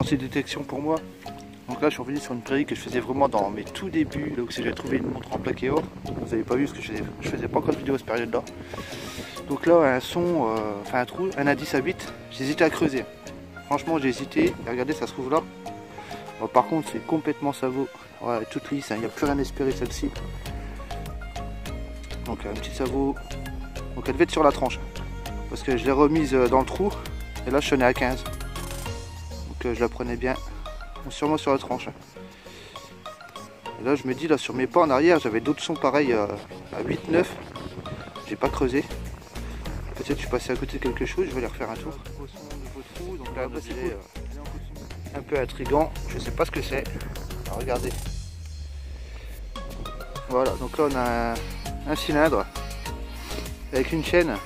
C'est détection pour moi. Donc là je suis revenu sur une prairie que je faisais vraiment dans mes tout débuts, là où j'ai trouvé une montre en plaqué or. Vous n'avez pas vu ce que je faisais pas encore de vidéo à cette période là. Donc là un son, enfin un trou, un indice à 8, j'hésitais à creuser. Franchement j'ai hésité, et regardez ça se trouve là. Bon, par contre c'est complètement sabot, ouais, toute lisse, il n'y a plus rien à espérer celle-ci. Donc un petit sabot, donc elle devait être sur la tranche. Parce que je l'ai remise dans le trou, et là je sonnais à 15. Donc je la prenais bien. Sûrement sur la tranche. Et là je me dis, là sur mes pas en arrière j'avais d'autres sons pareils à 8-9. J'ai pas creusé. Peut-être que je suis passé à côté de quelque chose, je vais aller refaire un tour. Donc là c'est un peu intriguant, je sais pas ce que c'est. Alors regardez. Voilà, donc là on a un cylindre avec une chaîne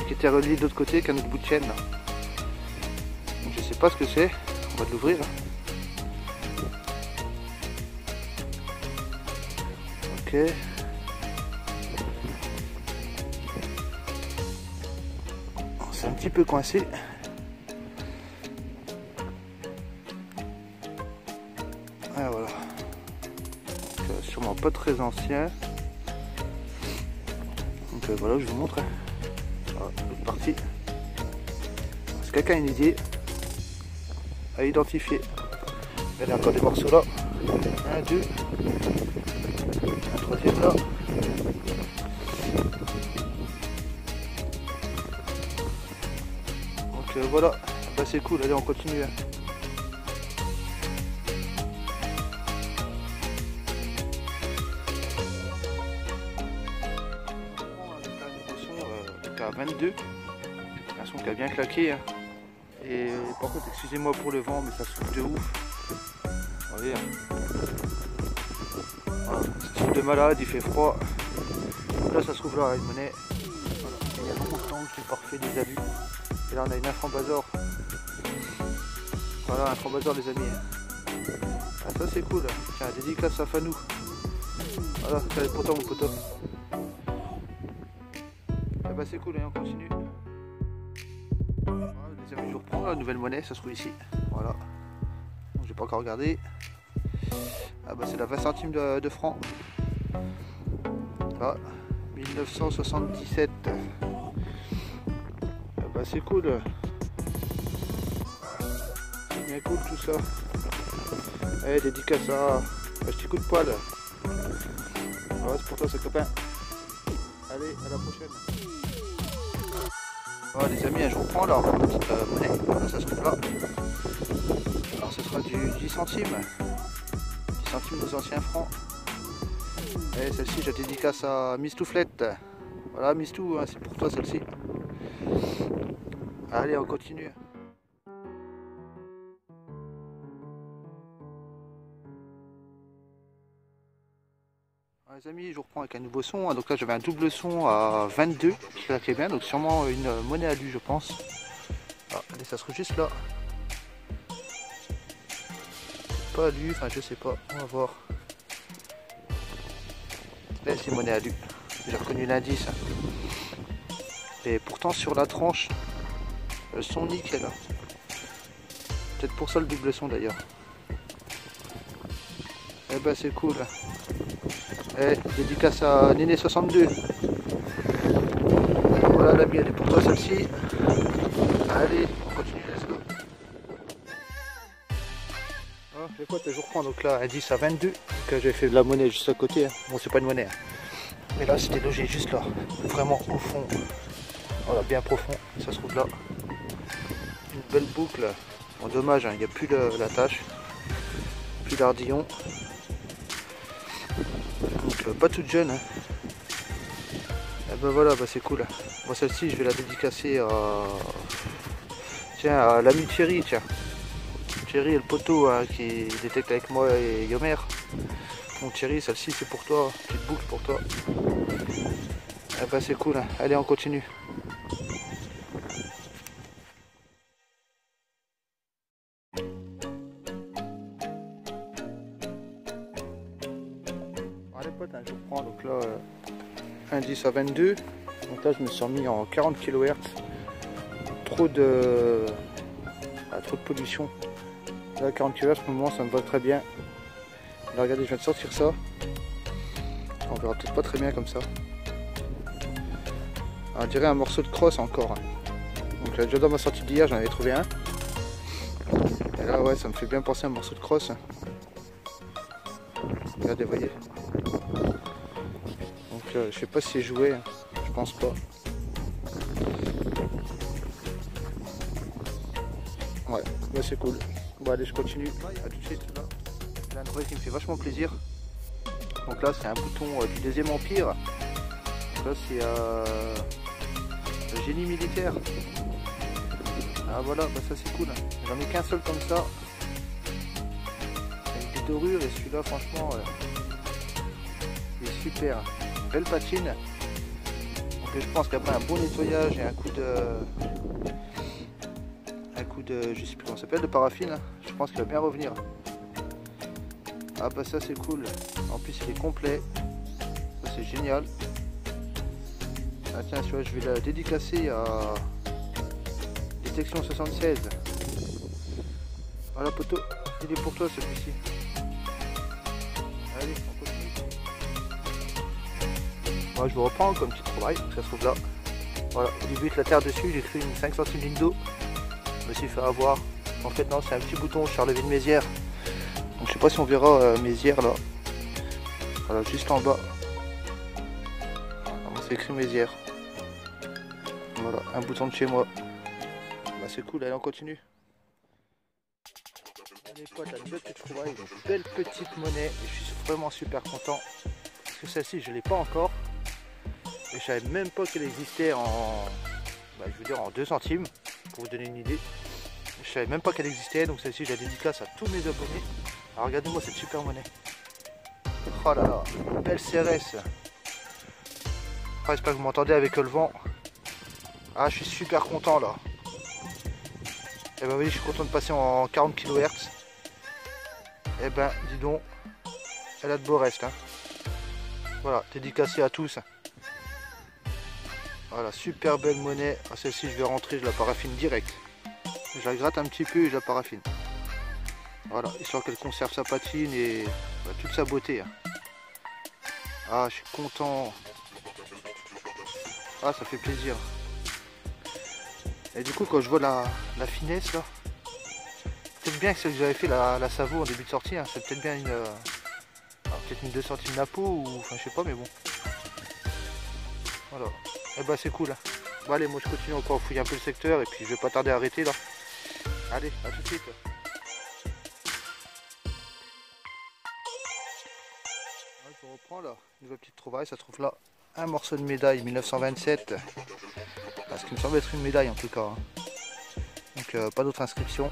qui était reliée de l'autre côté qu'un autre bout de chaîne. Donc, je sais pas ce que c'est, on va l'ouvrir. Ok. C'est un petit peu coincé. Ah voilà. Sûrement pas très ancien. Donc voilà, je vous montre. Voilà, l'autre partie. Est-ce que quelqu'un a une idée à identifier? Il y a encore des morceaux là. Un, deux. Un troisième là. Donc voilà, bah, c'est cool, allez on continue. À 22, un son qui a bien claqué. Hein. Et par contre, excusez-moi pour le vent, mais ça souffle de ouf. Vous voyez, hein. Voilà, ça souffle de malade, il fait froid. Là, ça se trouve là, une monnaie. Voilà. Il y a beaucoup de temps que je n'ai pas refait des abus. Et là, on a une inframbasor. Voilà, inframbasor, les amis. Ah, ça, c'est cool. Tiens, dédicace à Fanou. Voilà, ça va être pour toi, mon poteau. Bah c'est cool, hein, on continue. Voilà, les amis, je reprends la nouvelle monnaie, ça se trouve ici. Voilà. J'ai pas encore regardé. Ah bah c'est la 20 centimes de francs. Ah, 1977. Ah bah c'est cool. C'est bien cool tout ça. Allez, dédicace à un petit coup de poil. Voilà, c'est pour toi, ce copain. Allez, à la prochaine. Voilà les amis, je reprends là, la petite monnaie, voilà, ça se trouve là. Alors ce sera du 10 centimes. 10 centimes nos anciens francs. Et celle-ci je dédicace à Mistouflette. Voilà Mistou, hein, c'est pour toi celle-ci. Allez on continue. Les amis, je reprends avec un nouveau son. Donc là j'avais un double son à 22 qui claquait bien, donc sûrement une monnaie à lui je pense. Ah, allez, ça se trouve juste là. Pas à lui, enfin je sais pas, on va voir. Là c'est monnaie à lui. J'ai reconnu l'indice. Et pourtant sur la tranche, le son nickel. Peut-être pour ça le double son d'ailleurs. Eh ben c'est cool. Eh, dédicace à Néné 62. Voilà la mienne, elle est pour toi celle-ci. Allez, on continue, let's go. Oh, les potes, je reprends donc là un 10 à 22. Que j'avais fait de la monnaie juste à côté. Hein. Bon, c'est pas une monnaie. Hein. Mais là, c'était logé juste là. Vraiment au fond. Voilà, bien profond. Ça se trouve là. Une belle boucle. Bon, dommage, hein, il n'y a plus la tâche. Plus l'ardillon. Donc pas toute jeune. Hein. Et ben voilà, bah c'est cool. Moi celle-ci je vais la dédicacer à... Tiens, à l'ami Thierry, tiens. Thierry et le poteau hein, qui détecte avec moi et Yomer. Donc Thierry, celle-ci c'est pour toi, petite boucle pour toi. Et ben c'est cool. Hein. Allez on continue. Les potes, hein, je reprends donc là un 10 à 22. Donc là je me suis remis en 40 kHz. Trop de pollution. Là 40 kW pour le moment ça me va très bien. Là regardez, je viens de sortir ça. On verra peut-être pas très bien comme ça. On dirait un morceau de crosse encore. Donc déjà dans ma sortie d'hier j'en avais trouvé un. Et là ouais, ça me fait bien penser à un morceau de crosse. Regardez, voyez. Donc je sais pas si c'est joué, je pense pas. Ouais, bah c'est cool. Bon allez, je continue. À tout de suite. Là, j'ai un truc qui me fait vachement plaisir. Donc là c'est un bouton du deuxième empire. Donc là c'est le génie militaire. Ah voilà, bah ça c'est cool. J'en ai qu'un seul comme ça. Avec des dorures et celui-là franchement il est super. Belle patine. Donc je pense qu'après un bon nettoyage et un coup de je sais plus comment ça s'appelle, de paraffine, je pense qu'il va bien revenir. Ah bah ça c'est cool. En plus il est complet. Ça c'est génial. Ah tiens, je vais la dédicacer à Détection 76. Voilà poteau, il est pour toi celui-ci. Allez, on continue. Moi je me reprends comme petit trouvaille, ça se trouve là. Voilà, au début avec la terre dessus, j'ai créé une 5 cm ligne d'eau. Je me suis fait avoir. En fait non, c'est un petit bouton Charleville Mézières. Donc je sais pas si on verra Mézières là. Voilà, juste en bas. C'est écrit Mézières. Voilà, un bouton de chez moi. Bah c'est cool, allez on continue. Allez potes, la nouvelle petite trouvaille, une belle petite monnaie et je suis vraiment super content. Parce que celle-ci je l'ai pas encore. Et je savais même pas qu'elle existait en, bah, je veux dire en 2 centimes, pour vous donner une idée. Je savais même pas qu'elle existait, donc celle-ci je la dédicace à tous mes abonnés. Alors regardez-moi cette super monnaie. Oh là là, belle CRS. Ah, j'espère que vous m'entendez avec le vent. Ah, je suis super content là. Et ben oui, je suis content de passer en 40 kHz. Et ben, dis donc, elle a de beaux restes. Hein. Voilà, dédicacé à tous. Voilà, super belle monnaie. Ah, celle-ci, je vais rentrer, je la paraffine direct. Je la gratte un petit peu et je la paraffine. Voilà, histoire qu'elle conserve sa patine et bah, toute sa beauté. Hein. Ah, je suis content. Ah, ça fait plaisir. Et du coup, quand je vois la finesse là, peut-être bien que celle que j'avais fait la Savo en début de sortie, hein, c'est peut-être bien une. Peut-être une 2 centimes Napo ou. Enfin, je sais pas, mais bon. Voilà. Et bah, c'est cool. Hein. Bon, allez, moi je continue encore à fouiller un peu le secteur et puis je vais pas tarder à arrêter là. Allez, à tout de suite. Je reprends là, une nouvelle petite trouvaille, ça se trouve là. Un morceau de médaille 1927. Ce qui me semble être une médaille en tout cas. Hein. Donc pas d'autre inscription.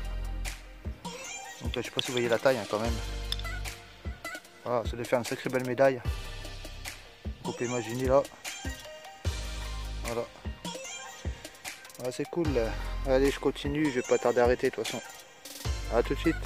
Donc je sais pas si vous voyez la taille hein, quand même. Voilà, ça doit faire une sacrée belle médaille. Donc, on peut imaginer là. Voilà. Ah, c'est cool. Allez, je continue, je vais pas tarder à arrêter de toute façon. A tout de suite.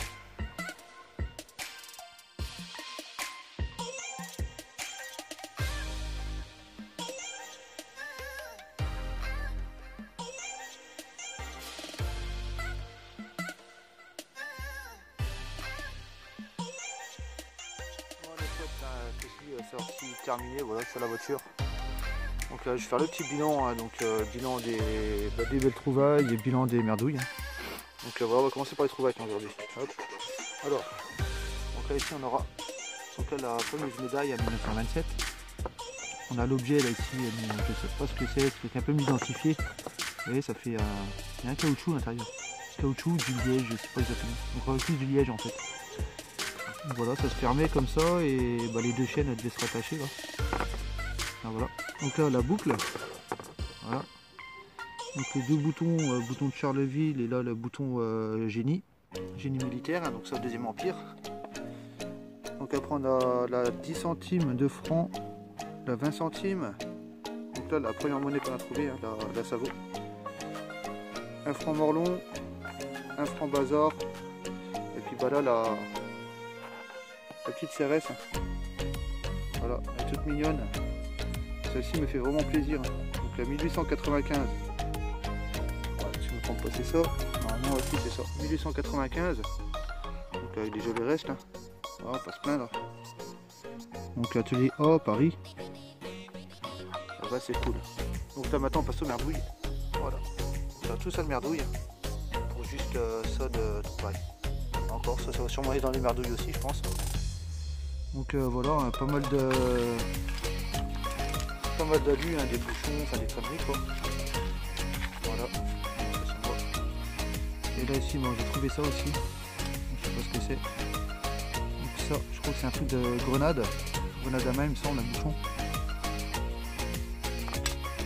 Sortie terminée, voilà, sur la voiture. Donc là je vais faire le petit bilan, hein, donc bilan des belles trouvailles et bilan des merdouilles. Hein. Donc voilà, on va commencer par les trouvailles aujourd'hui. Alors, donc là ici on aura donc là, la fameuse médaille à 1927. On a l'objet là ici, je ne sais pas ce que c'est un peu identifié. Vous voyez, ça fait il y a un caoutchouc à l'intérieur. Caoutchouc, du liège, je sais pas exactement. Donc on va plus du liège en fait. Voilà, ça se fermait comme ça et bah, les 2 chaînes elles devaient se rattacher là. Ah, voilà. Donc là la boucle. Voilà. Donc les 2 boutons, bouton de Charleville et là le bouton génie militaire, hein, donc ça le 2e empire. Donc après on a la 10 centimes de francs, la 20 centimes. Donc là la première monnaie qu'on a trouvée, hein, la Savo. 1 franc Morlon, 1 franc Bazar, et puis bah là la petite CRS. Voilà, elle est toute mignonne. Celle-ci me fait vraiment plaisir. Donc la 1895. Voilà, si je me trompe pas, c'est ça. Normalement aussi c'est ça. 1895. Donc avec des jolis restes là. Oh, pas se plaindre. Donc atelier A Paris. Ça va, c'est cool. Donc là maintenant on passe aux merdouilles. Voilà. On a tout ça de merdouille. Pour juste ça de pareil. Encore ça va sûrement aller dans les merdouilles aussi je pense. Donc voilà, pas mal d'alus, hein, des bouchons, enfin des conneries quoi. Voilà. Et là ici bon, j'ai trouvé ça aussi. Je sais pas ce que c'est. Donc ça, je crois que c'est un truc de grenade. Grenade à main il me semble, un bouchon.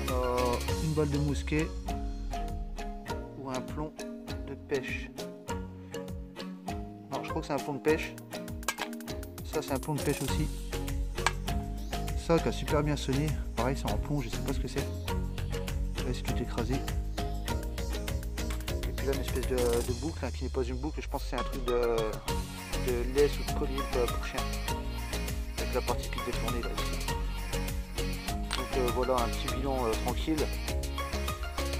On a une balle de mousquet ou un plomb de pêche. Non, je crois que c'est un plomb de pêche. Ça c'est un plomb de pêche aussi. Ça qui a super bien sonné. Pareil c'est en plomb, je sais pas ce que c'est. Là c'est tout écrasé. Et puis là une espèce de boucle hein, qui n'est pas une boucle, je pense que c'est un truc de laisse ou de collier pour chien. Avec la partie qui est détournée là ici. Donc voilà un petit bilan tranquille.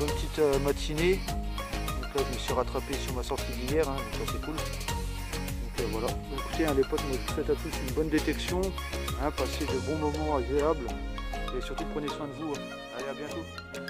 Bonne petite matinée. Donc là je me suis rattrapé sur ma sortie d'hier, hein, donc ça c'est cool. Voilà, écoutez hein, les potes, moi je vous souhaite à tous une bonne détection, hein, passez de bons moments agréables et surtout prenez soin de vous. Allez, à bientôt.